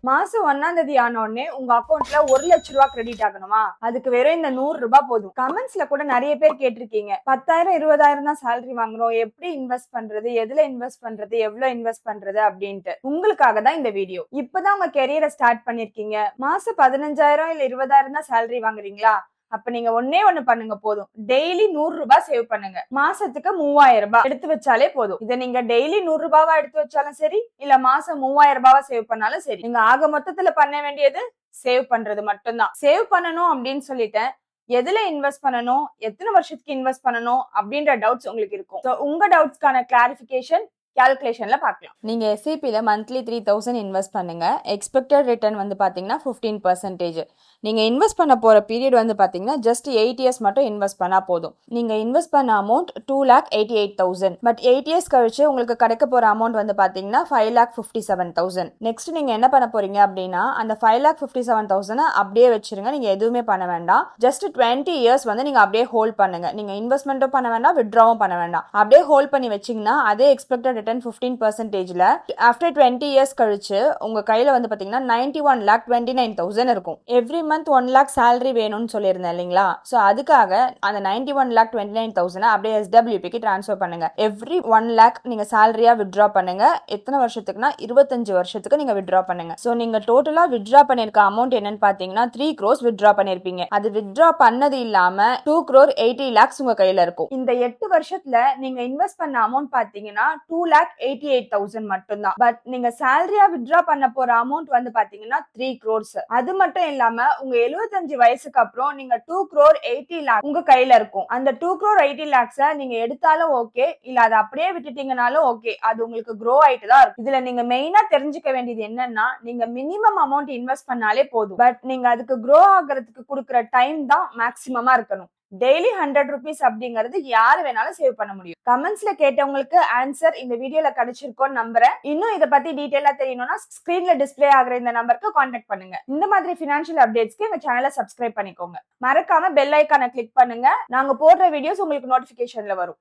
மாசம் 1ஆம் தேதி ஆன உடனே உங்க அக்கௌண்ட்ல 1,00,000 கிரெடிட் ஆகணுமா? அதுக்கு வெறும் இந்த 100 ரூபாய் போதும். கமெண்ட்ஸ்ல கூட நிறைய பேர் கேட்டிருக்கீங்க, 10,000 20,000 தான் சேலரி வாங்குறோம், எப்படி இன்வெஸ்ட் பண்றது, எதுல இன்வெஸ்ட் பண்றது, எவ்வளவு இன்வெஸ்ட் பண்றது அப்படின்ட்டு. உங்களுக்காக தான் இந்த வீடியோ. இப்பதான் உங்க கெரியரை ஸ்டார்ட் பண்ணிருக்கீங்க, மாசம் 15,000 இல்ல 20,000 தான் சேலரி வாங்குறீங்களா? அப்ப நீங்க ஒன்னே ஒண்ணு பண்ணுங்க போதும். டெய்லி 100 ரூபாய் சேவ் பண்ணுங்க. மாசத்துக்கு 3,000 ரூபாய் எடுத்து வச்சாலே போதும். இதை நீங்க டெய்லி 100 ரூபாவா எடுத்து வச்சாலும் சரி, இல்ல மாசம் 3,000 ரூபாவா சேவ் பண்ணாலும் சரி, நீங்க ஆக மொத்தத்துல பண்ண வேண்டியது சேவ் பண்றது மட்டும்தான். சேவ் பண்ணணும் அப்படின்னு சொல்லிட்டேன், எதுல இன்வெஸ்ட் பண்ணணும், எத்தனை வருஷத்துக்கு இன்வெஸ்ட் பண்ணணும் அப்படின்ற டவுட்ஸ் உங்களுக்கு இருக்கும். உங்க டவுட்ஸ்க்கான கிளாரிபிகேஷன் கால்குலேஷன்ல பார்க்கலாம். நீங்க எஸ்ஐபில மந்த்லி 3,000 இன்வெஸ்ட் பண்ணுங்க. எக்ஸ்பெக்டட் ரிட்டர்ன் வந்து பாத்தீங்கன்னா 15%. நீங்க இன்வெஸ்ட் பண்ண போற பீரியட் வந்து பாத்தீங்கன்னா ஜஸ்ட் 8 இயர்ஸ் மட்டும் இன்வெஸ்ட் பண்ணா போதும். நீங்க இன்வெஸ்ட் பண்ண அமௌண்ட் 2,88,000. பட் 8 இயர்ஸ் கழிச்சு உங்களுக்கு கிடைக்க போற அமௌண்ட் வந்து பாத்தீங்கன்னா 5,57,000. நெக்ஸ்ட் நீங்க என்ன பண்ண போறீங்க அப்படின்னா, அந்த 5,57,000 அப்படியே வச்சிருங்க. நீங்க எதுவுமே பண்ண வேண்டாம். ஜஸ்ட் 20 இயர்ஸ் வந்து நீங்க அப்படியே ஹோல்ட் பண்ணுங்க. நீங்க இன்வெஸ்ட்மெண்ட்டும் பண்ண வேண்டாம், வித்ட்ராவும் பண்ண வேண்டாம். அப்படியே ஹோல்ட் பண்ணி வச்சீங்கன்னா அதே எக்ஸ்பெக்டட் 15%ல ஆஃப்டர் 20 இயர்ஸ் கழிச்சு உங்க கையில வந்து பாத்தீங்கன்னா 91,29,000 இருக்கும். எவ்ரி மந்த் 1 lakh salary வேணும்னு சொல்லியிருந்தேன் இல்லைங்களா? சோ அதுக்காக அந்த 91,29,000 அப்படியே SWPக்கு டிரான்ஸ்ஃபர் பண்ணுங்க. எவ்ரி 1 lakh நீங்க சேலரியா வித்ட்ரா பண்ணுங்க. எத்தனை வருஷத்துக்குனா 25 வருஷத்துக்கு நீங்க வித்ட்ரா பண்ணுங்க. சோ நீங்க டோட்டலா வித்ட்ரா பண்ணிருக்க அமௌண்ட் என்னன்னு பாத்தீங்கன்னா 3 crores வித்ட்ரா பண்ணிருப்பீங்க. அது வித்ட்ரா பண்ணது இல்லாம 2,80 lakhs உங்க கையில இருக்கும். இந்த 8 வருஷத்துல நீங்க இன்வெஸ்ட் பண்ண அமௌண்ட் பாத்தீங்கன்னா 2,88,000 மட்டும்தான். பட் நீங்க சேலரியா வித்ட்ரா பண்ண போற அமௌண்ட் வந்து பாத்தீங்கன்னா 3 crores. அது மட்டும் இல்லாம உங்க 75 வயசுக்கு அப்புறம் நீங்க 2,80 lakhs உங்க கையில இருக்கும். அந்த 2,80 lakhs நீங்க எடுத்தாலும் ஓகே, இல்ல அதை அப்படியே விட்டுட்டீங்கனாலும் ஓகே, அது உங்களுக்கு க்ரோ ஆயிட்டு தான் இருக்கும். இதுல நீங்க மெயினா தெரிஞ்சுக்க வேண்டியது என்னன்னா, நீங்க மினிமம் அமௌண்ட் இன்வெஸ்ட் பண்ணாலே போதும். பட் நீங்க அதுக்கு க்ரோ ஆகிறதுக்கு கொடுக்குற டைம் தான் மேக்ஸிமமா இருக்கணும். டெய்லி 100 rupees அப்படிங்கிறது யாரு வேணாலும் சேவ் பண்ண முடியும். கமெண்ட்ஸ்ல கேட்டவங்களுக்கு ஆன்சர் இந்த வீடியோல கிடைச்சிருக்கோன்னு நம்புறேன். இன்னும் இதை பத்தி டீடைலா தெரியணும்னா ஸ்கிரீன்ல டிஸ்பிளே ஆகுற இந்த நம்பருக்கு கான்டாக்ட் பண்ணுங்க. இந்த மாதிரி ஃபினான்ஷியல் அப்டேட்ஸ்க்கு எங்க சேனலை சப்ஸ்கிரைப் பண்ணிக்கோங்க. மறக்காம பெல் ஐகானை கிளிக் பண்ணுங்க. நாங்க போடுற வீடியோஸ் உங்களுக்கு நோட்டிபிகேஷன்ல வரும்.